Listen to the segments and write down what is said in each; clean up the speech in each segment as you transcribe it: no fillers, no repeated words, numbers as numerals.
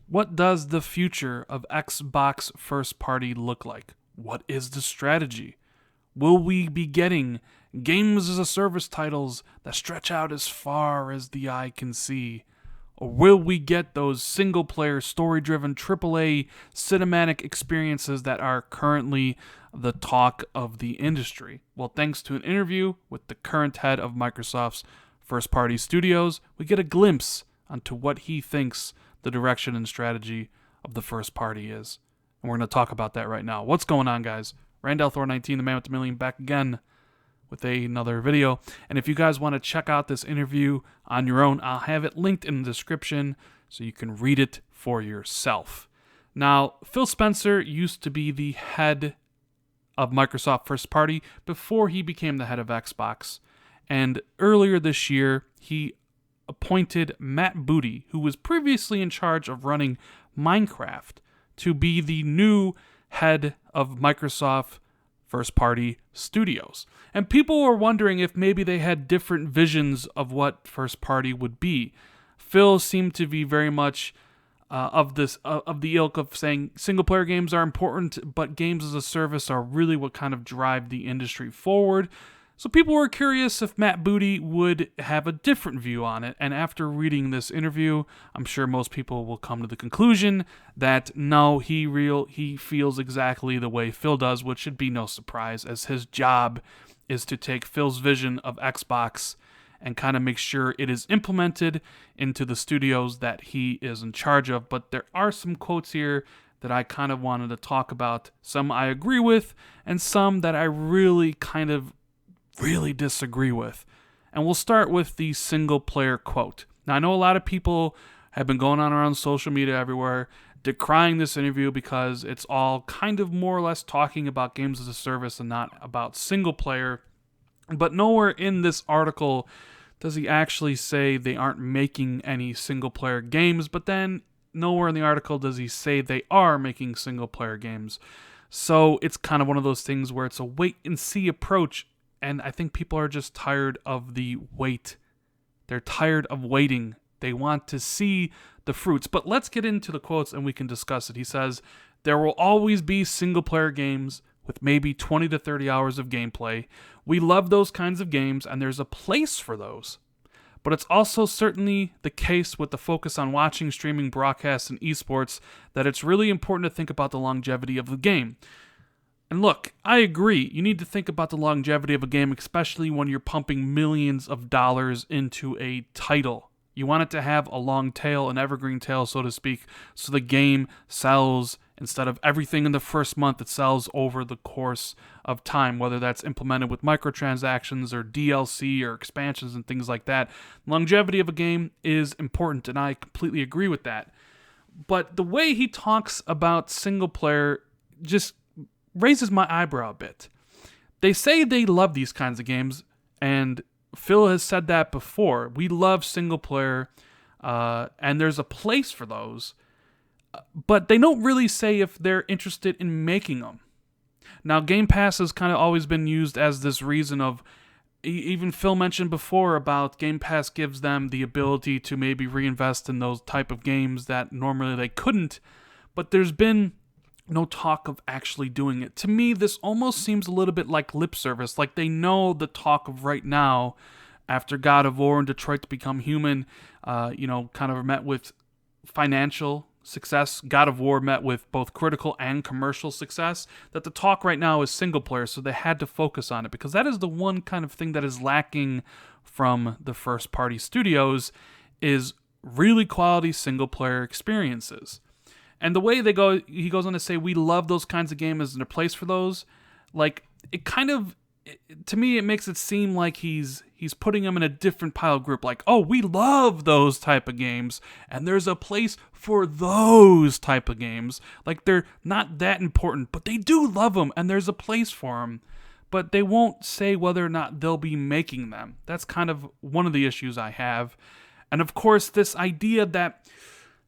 What does the future of Xbox first party look like? What is the strategy? Will we be getting games as a service titles that stretch out as far as the eye can see? Or will we get those single player, story driven AAA cinematic experiences that are currently the talk of the industry? Well, thanks to an interview with the current head of Microsoft's first party studios, we get a glimpse onto what he thinks the direction and strategy of the first party is. And we're going to talk about that right now. What's going on, guys? Randall Thor 19, the man with the million, back again with another video. And if you guys want to check out this interview on your own, I'll have it linked in the description so you can read it for yourself. Now, Phil Spencer used to be the head of Microsoft First Party before he became the head of Xbox. And earlier this year, he appointed Matt Booty, who was previously in charge of running Minecraft, to be the new head of Microsoft First Party Studios. And people were wondering if maybe they had different visions of what First Party would be. Phil seemed to be very much of the ilk of saying single player games are important, but games as a service are really what kind of drive the industry forward. So people were curious if Matt Booty would have a different view on it, and after reading this interview, I'm sure most people will come to the conclusion that no, he feels exactly the way Phil does, which should be no surprise, as his job is to take Phil's vision of Xbox and kind of make sure it is implemented into the studios that he is in charge of. But there are some quotes here that I kind of wanted to talk about. Some I agree with, and some that I really disagree with. And we'll start with the single player quote. Now, I know a lot of people have been going on around social media everywhere decrying this interview because it's all kind of more or less talking about games as a service and not about single player. But nowhere in this article does he actually say they aren't making any single player games, but then nowhere in the article does he say they are making single player games. So it's kind of one of those things where it's a wait and see approach. And I think people are just tired of the wait. They're tired of waiting. They want to see the fruits. But let's get into the quotes and we can discuss it. He says, "There will always be single-player games with maybe 20 to 30 hours of gameplay. We love those kinds of games, and there's a place for those. But it's also certainly the case with the focus on watching, streaming, broadcasts, and esports that it's really important to think about the longevity of the game." And look, I agree. You need to think about the longevity of a game, especially when you're pumping millions of dollars into a title. You want it to have a long tail, an evergreen tail, so to speak, so the game sells instead of everything in the first month. It sells over the course of time, whether that's implemented with microtransactions or DLC or expansions and things like that. Longevity of a game is important, and I completely agree with that. But the way he talks about single player just raises my eyebrow a bit. They say they love these kinds of games, and Phil has said that before. We love single player, and there's a place for those, but they don't really say if they're interested in making them. Now, Game Pass has kind of always been used as this reason of, even Phil mentioned before about Game Pass gives them the ability to maybe reinvest in those type of games that normally they couldn't, but there's been no talk of actually doing it. To me, this almost seems a little bit like lip service, like they know the talk of right now, after God of War and Detroit Become Human, kind of met with financial success. God of War met with both critical and commercial success, that the talk right now is single player, so they had to focus on it, because that is the one kind of thing that is lacking from the first party studios, is really quality single player experiences. And the way he goes on to say, we love those kinds of games and a place for those. Like, it kind of, to me, it makes it seem like he's putting them in a different pile group. Like, oh, we love those type of games, and there's a place for those type of games. Like, they're not that important, but they do love them, and there's a place for them. But they won't say whether or not they'll be making them. That's kind of one of the issues I have. And of course, this idea that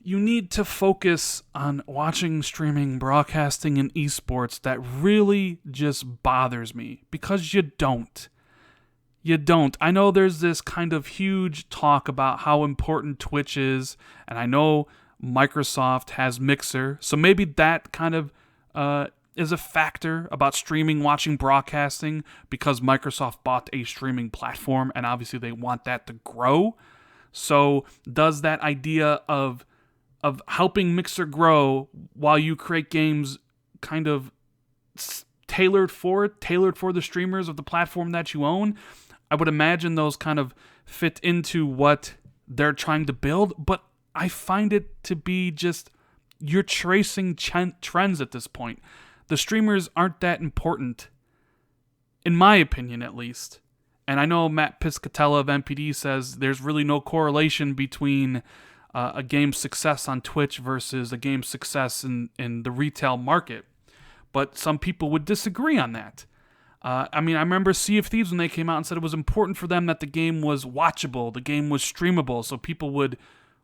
you need to focus on watching, streaming, broadcasting, and esports, that really just bothers me, because you don't. You don't. I know there's this kind of huge talk about how important Twitch is, and I know Microsoft has Mixer, so maybe that kind of is a factor about streaming, watching, broadcasting, because Microsoft bought a streaming platform, and obviously they want that to grow. So does that idea of helping Mixer grow while you create games kind of tailored for the streamers of the platform that you own, I would imagine those kind of fit into what they're trying to build, but I find it to be just, you're tracing trends at this point. The streamers aren't that important, in my opinion at least. And I know Matt Piscatella of NPD says there's really no correlation between a game's success on Twitch versus a game's success in the retail market. But some people would disagree on that. I remember Sea of Thieves when they came out and said it was important for them that the game was watchable, the game was streamable, so people would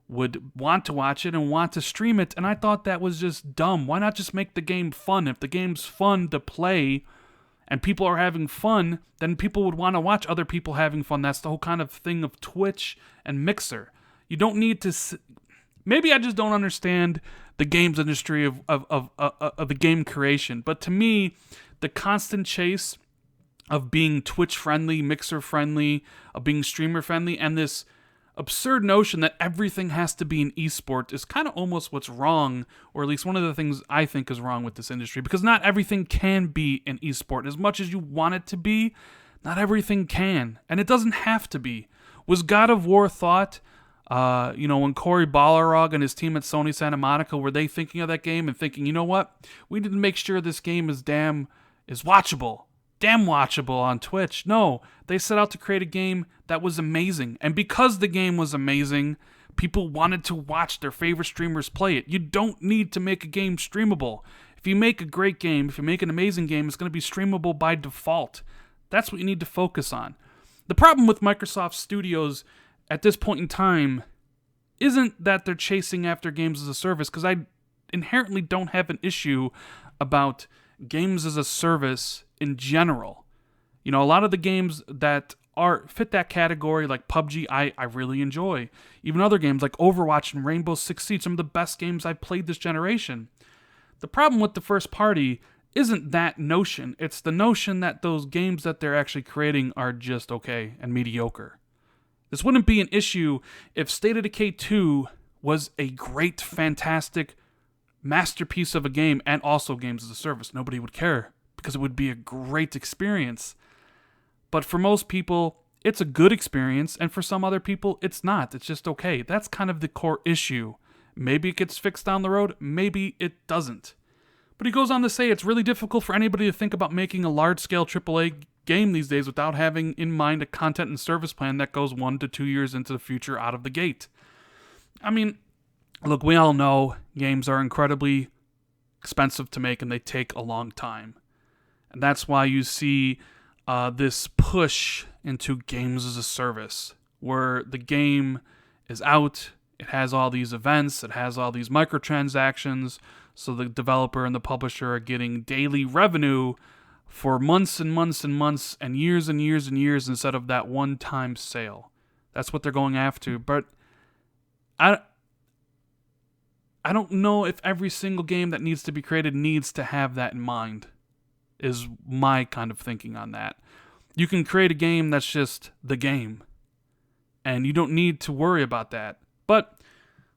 want to watch it and want to stream it, and I thought that was just dumb. Why not just make the game fun? If the game's fun to play and people are having fun, then people would want to watch other people having fun. That's the whole kind of thing of Twitch and Mixer. You don't need to... Maybe I just don't understand the games industry of the game creation, but to me, the constant chase of being Twitch-friendly, Mixer-friendly, of being streamer-friendly, and this absurd notion that everything has to be an esport is kind of almost what's wrong, or at least one of the things I think is wrong with this industry, because not everything can be an esport. As much as you want it to be, not everything can, and it doesn't have to be. Was God of War thought, when Cory Balrog and his team at Sony Santa Monica, were they thinking of that game and thinking, you know what, we need to make sure this game is watchable, damn watchable on Twitch? No, they set out to create a game that was amazing. And because the game was amazing, people wanted to watch their favorite streamers play it. You don't need to make a game streamable. If you make a great game, if you make an amazing game, it's going to be streamable by default. That's what you need to focus on. The problem with Microsoft Studios at this point in time isn't that they're chasing after games as a service, because I inherently don't have an issue about games as a service in general. A lot of the games that fit that category, like PUBG, I really enjoy. Even other games like Overwatch and Rainbow Six Siege, some of the best games I've played this generation. The problem with the first party isn't that notion. It's the notion that those games that they're actually creating are just okay and mediocre. This wouldn't be an issue if State of Decay 2 was a great, fantastic masterpiece of a game and also games as a service. Nobody would care, because it would be a great experience. But for most people, it's a good experience, and for some other people, it's not. It's just okay. That's kind of the core issue. Maybe it gets fixed down the road, maybe it doesn't. But he goes on to say it's really difficult for anybody to think about making a large-scale AAA game these days without having in mind a content and service plan that goes 1 to 2 years into the future out of the gate. Look, we all know games are incredibly expensive to make and they take a long time. And that's why you see this push into games as a service, where the game is out, it has all these events, it has all these microtransactions, so the developer and the publisher are getting daily revenue for months and months and months and years and years and years instead of that one-time sale. That's what they're going after. But I don't know if every single game that needs to be created needs to have that in mind, is my kind of thinking on that. You can create a game that's just the game, and you don't need to worry about that. But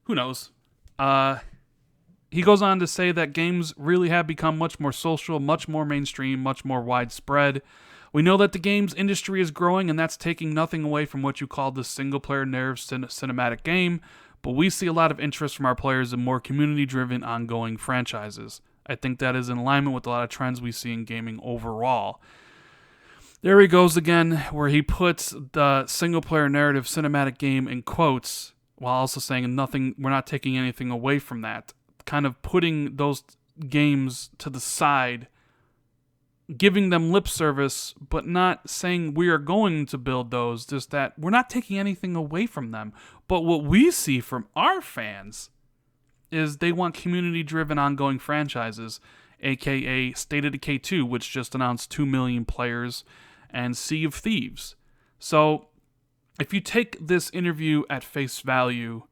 who knows? He goes on to say that games really have become much more social, much more mainstream, much more widespread. We know that the games industry is growing, and that's taking nothing away from what you call the single-player narrative cinematic game, but we see a lot of interest from our players in more community-driven ongoing franchises. I think that is in alignment with a lot of trends we see in gaming overall. There he goes again, where he puts the single-player narrative cinematic game in quotes, while also saying we're not taking anything away from that. Kind of putting those games to the side, giving them lip service, but not saying we are going to build those, just that we're not taking anything away from them. But what we see from our fans is they want community-driven ongoing franchises, aka State of Decay 2, which just announced 2 million players, and Sea of Thieves. So if you take this interview at face value,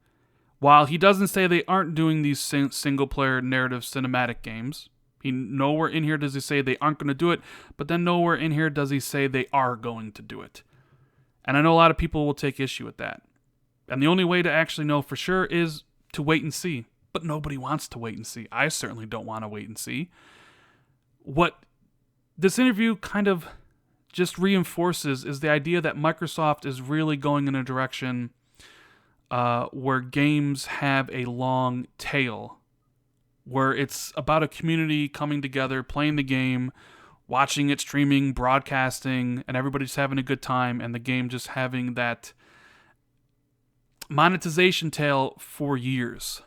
While he doesn't say they aren't doing these single-player narrative cinematic games, nowhere in here does he say they aren't going to do it, but then nowhere in here does he say they are going to do it. And I know a lot of people will take issue with that. And the only way to actually know for sure is to wait and see. But nobody wants to wait and see. I certainly don't want to wait and see. What this interview kind of just reinforces is the idea that Microsoft is really going in a direction where games have a long tail, where it's about a community coming together, playing the game, watching it streaming, broadcasting, and everybody's having a good time, and the game just having that monetization tail for years.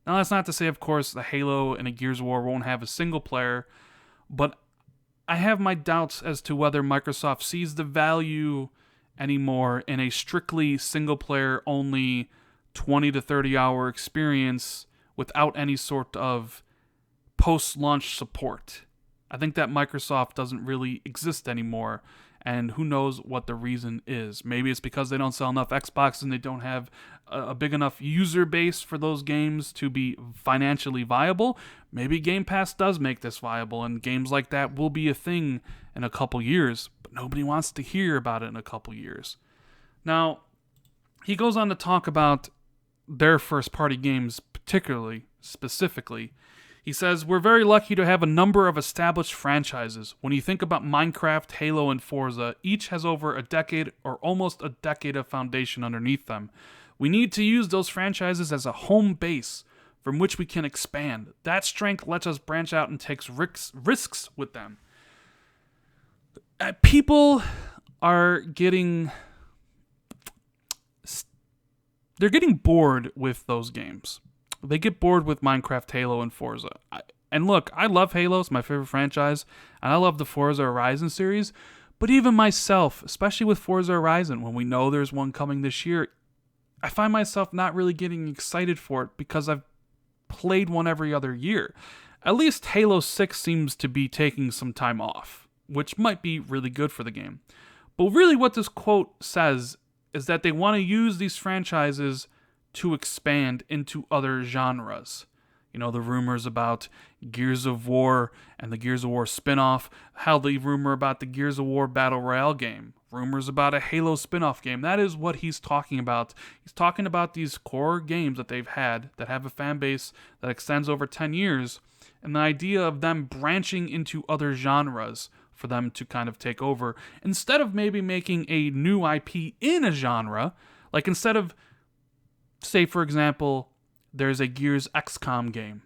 Now, that's not to say, of course, the Halo and a Gears of War won't have a single player, but I have my doubts as to whether Microsoft sees the value anymore in a strictly single-player only 20 to 30-hour experience without any sort of post-launch support. I think that Microsoft doesn't really exist anymore, and who knows what the reason is. Maybe it's because they don't sell enough Xboxes and they don't have a big enough user base for those games to be financially viable. Maybe Game Pass does make this viable, and games like that will be a thing in a couple years, but nobody wants to hear about it in a couple years. Now, he goes on to talk about their first-party games specifically. He says, we're very lucky to have a number of established franchises. When you think about Minecraft, Halo, and Forza, each has over a decade or almost a decade of foundation underneath them. We need to use those franchises as a home base from which we can expand. That strength lets us branch out and take risks with them. People are getting bored with those games. They get bored with Minecraft, Halo, and Forza. And look, I love Halo, it's my favorite franchise, and I love the Forza Horizon series, but even myself, especially with Forza Horizon, when we know there's one coming this year, I find myself not really getting excited for it because I've played one every other year. At least Halo 6 seems to be taking some time off, which might be really good for the game. But really what this quote says is that they want to use these franchises to expand into other genres. You know, the rumors about Gears of War and the Gears of War spin-off, how the rumor about the Gears of War Battle Royale game, rumors about a Halo spin-off game. That is what he's talking about. He's talking about these core games that they've had that have a fan base that extends over 10 years, and the idea of them branching into other genres for them to kind of take over, instead of maybe making a new IP in a genre. Like, instead of, say, for example, there's a Gears XCOM game.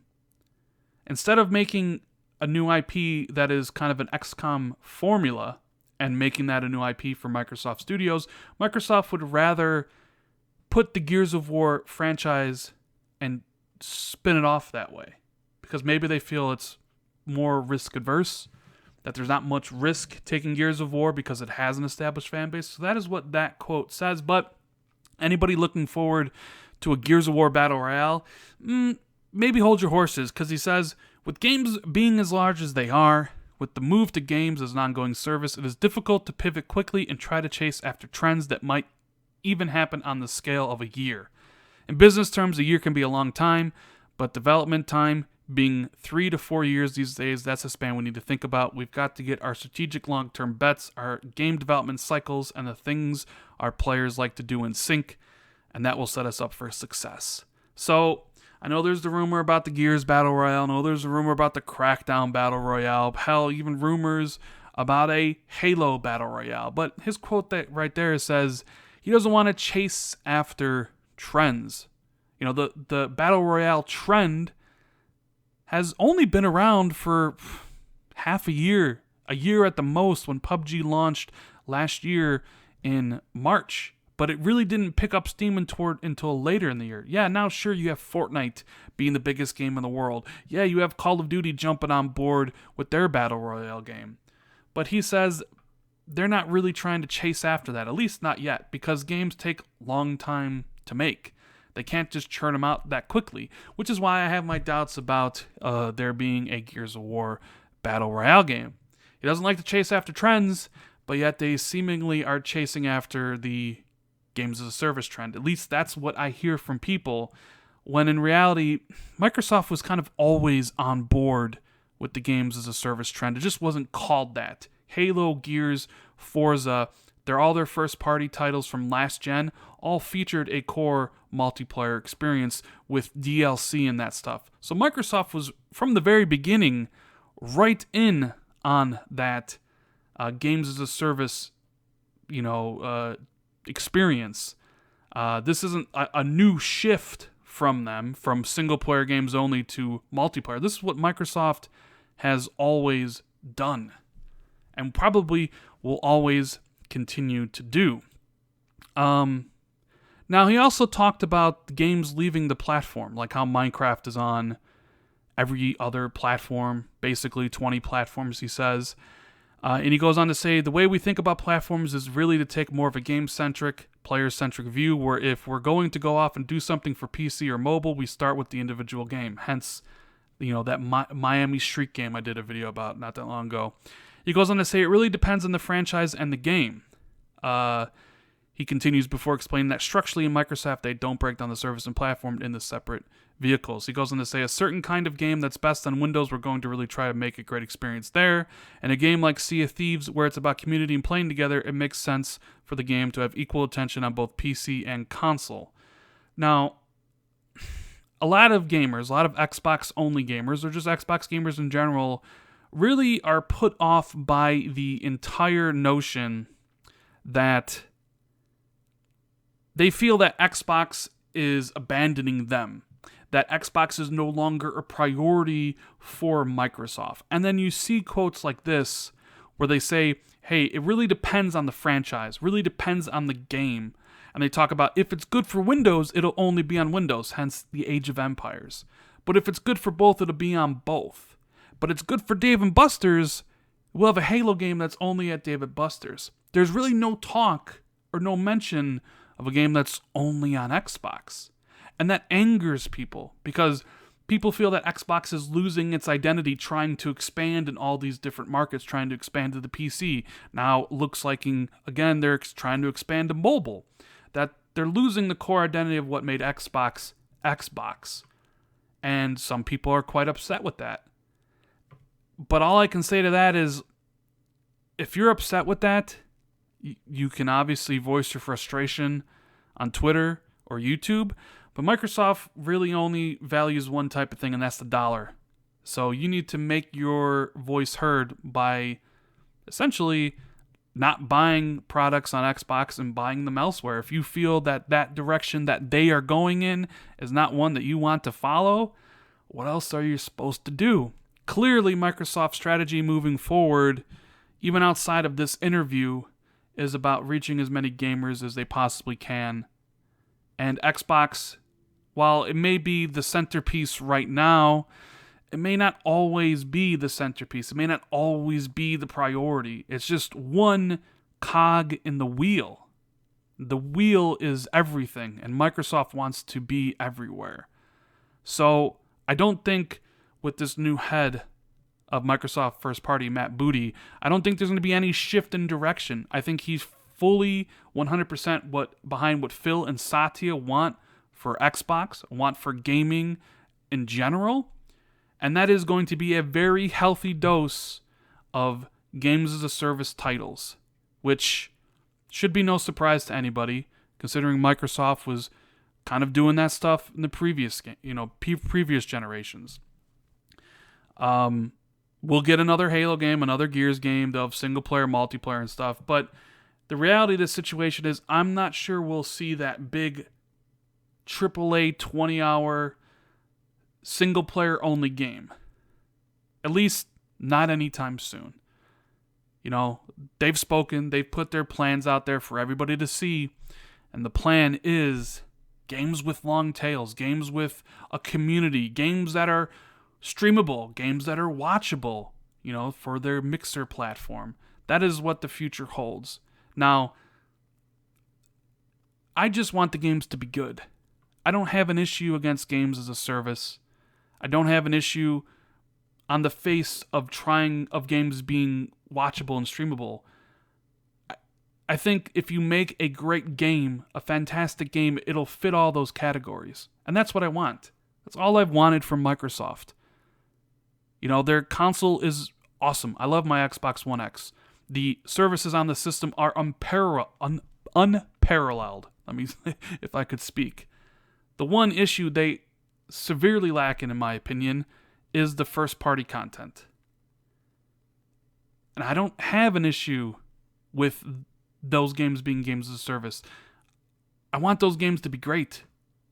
Instead of making a new IP that is kind of an XCOM formula and making that a new IP for Microsoft Studios, Microsoft would rather put the Gears of War franchise and spin it off that way. Because maybe they feel it's more risk adverse, that there's not much risk taking Gears of War because it has an established fan base. So that is what that quote says. But anybody looking forward to a Gears of War Battle Royale, maybe hold your horses, because he says, with games being as large as they are, with the move to games as an ongoing service, it is difficult to pivot quickly and try to chase after trends that might even happen on the scale of a year. In business terms, a year can be a long time, but development time being 3 to 4 years these days, that's a span we need to think about. We've got to get our strategic long-term bets, our game development cycles, and the things our players like to do in sync, and that will set us up for success. So, I know there's the rumor about the Gears Battle Royale. I know there's a rumor about the Crackdown Battle Royale. Hell, even rumors about a Halo Battle Royale. But his quote that right there says he doesn't want to chase after trends. You know, the Battle Royale trend has only been around for half a year at the most, when PUBG launched last year in March. But it really didn't pick up steam until later in the year. Yeah, now sure, you have Fortnite being the biggest game in the world. Yeah, you have Call of Duty jumping on board with their Battle Royale game. But he says they're not really trying to chase after that, at least not yet, because games take a long time to make. They can't just churn them out that quickly, which is why I have my doubts about there being a Gears of War Battle Royale game. He doesn't like to chase after trends, but yet they seemingly are chasing after the games as a service trend. At least that's what I hear from people when in reality, Microsoft was kind of always on board with the games as a service trend. It just wasn't called that. Halo, Gears, Forza, they're all their first-party titles from last gen, all featured a core multiplayer experience with DLC and that stuff. So Microsoft was, from the very beginning, right in on that games as a service, experience. This isn't a new shift from them, from single-player games only to multiplayer. This is what Microsoft has always done, and probably will always continue to do. Now, he also talked about games leaving the platform, like how Minecraft is on every other platform, basically 20 platforms, he says. And he goes on to say, the way we think about platforms is really to take more of a game-centric, player-centric view, where if we're going to go off and do something for PC or mobile, we start with the individual game. Hence, that Miami Street game I did a video about not that long ago. He goes on to say, it really depends on the franchise and the game. He continues before explaining that structurally in Microsoft, they don't break down the service and platform into separate vehicles. He goes on to say, a certain kind of game that's best on Windows, we're going to really try to make a great experience there. And a game like Sea of Thieves, where it's about community and playing together, it makes sense for the game to have equal attention on both PC and console. Now, a lot of gamers, a lot of Xbox-only gamers, or just Xbox gamers in general, really are put off by the entire notion that they feel that Xbox is abandoning them, that Xbox is no longer a priority for Microsoft. And then you see quotes like this where they say, hey, it really depends on the franchise, really depends on the game. And they talk about if it's good for Windows, it'll only be on Windows, hence the Age of Empires. But if it's good for both, it'll be on both. But it's good for Dave & Buster's, we'll have a Halo game that's only at Dave & Buster's. There's really no talk or no mention of a game that's only on Xbox. And that angers people because people feel that Xbox is losing its identity trying to expand in all these different markets, trying to expand to the PC. Now, looks like, again, they're trying to expand to mobile. That they're losing the core identity of what made Xbox Xbox. And some people are quite upset with that. But all I can say to that is, if you're upset with that, you can obviously voice your frustration on Twitter or YouTube, but Microsoft really only values one type of thing, and that's the dollar. So you need to make your voice heard by essentially not buying products on Xbox and buying them elsewhere. If you feel that that direction that they are going in is not one that you want to follow, what else are you supposed to do? Clearly, Microsoft's strategy moving forward, even outside of this interview, is about reaching as many gamers as they possibly can. And Xbox, while it may be the centerpiece right now, it may not always be the centerpiece. It may not always be the priority. It's just one cog in the wheel. The wheel is everything, and Microsoft wants to be everywhere. So I don't think with this new head of Microsoft first party, Matt Booty, I don't think there's going to be any shift in direction. I think he's fully 100% behind what Phil and Satya want for Xbox, want for gaming in general, and that is going to be a very healthy dose of games as a service titles, which should be no surprise to anybody, considering Microsoft was kind of doing that stuff in the previous previous generations. We'll get another Halo game, another Gears game. They'll have single-player, multiplayer, and stuff. But the reality of this situation is I'm not sure we'll see that big AAA 20-hour single-player-only game. At least not anytime soon. They've spoken. They've put their plans out there for everybody to see. And the plan is games with long tails, games with a community, games that are streamable, games that are watchable, for their Mixer platform. That is what the future holds. Now, I just want the games to be good. I don't have an issue against games as a service. I don't have an issue on the face of games being watchable and streamable. I think if you make a great game, a fantastic game, it'll fit all those categories. And that's what I want. That's all I've wanted from Microsoft. You know, their console is awesome. I love my Xbox One X. The services on the system are unparalleled. Let me, if I could speak. The one issue they severely lack in my opinion, is the first-party content. And I don't have an issue with those games being games as a service. I want those games to be great.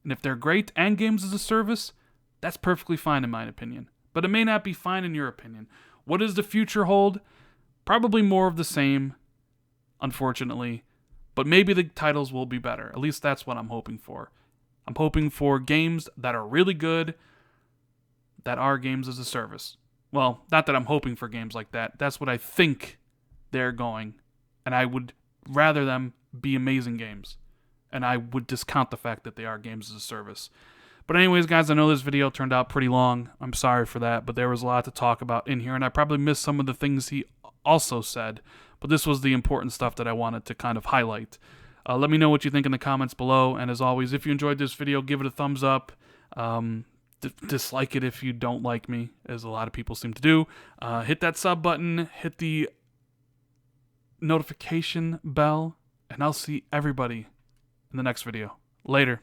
And if they're great and games as a service, that's perfectly fine in my opinion. But it may not be fine in your opinion. What does the future hold? Probably more of the same, unfortunately. But maybe the titles will be better. At least that's what I'm hoping for. I'm hoping for games that are really good, that are games as a service. Well, not that I'm hoping for games like that. That's what I think they're going. And I would rather them be amazing games. And I would discount the fact that they are games as a service. But anyways, guys, I know this video turned out pretty long. I'm sorry for that, but there was a lot to talk about in here, and I probably missed some of the things he also said. But this was the important stuff that I wanted to kind of highlight. Let me know what you think in the comments below. And as always, if you enjoyed this video, give it a thumbs up. Dislike it if you don't like me, as a lot of people seem to do. Hit that sub button. Hit the notification bell. And I'll see everybody in the next video. Later.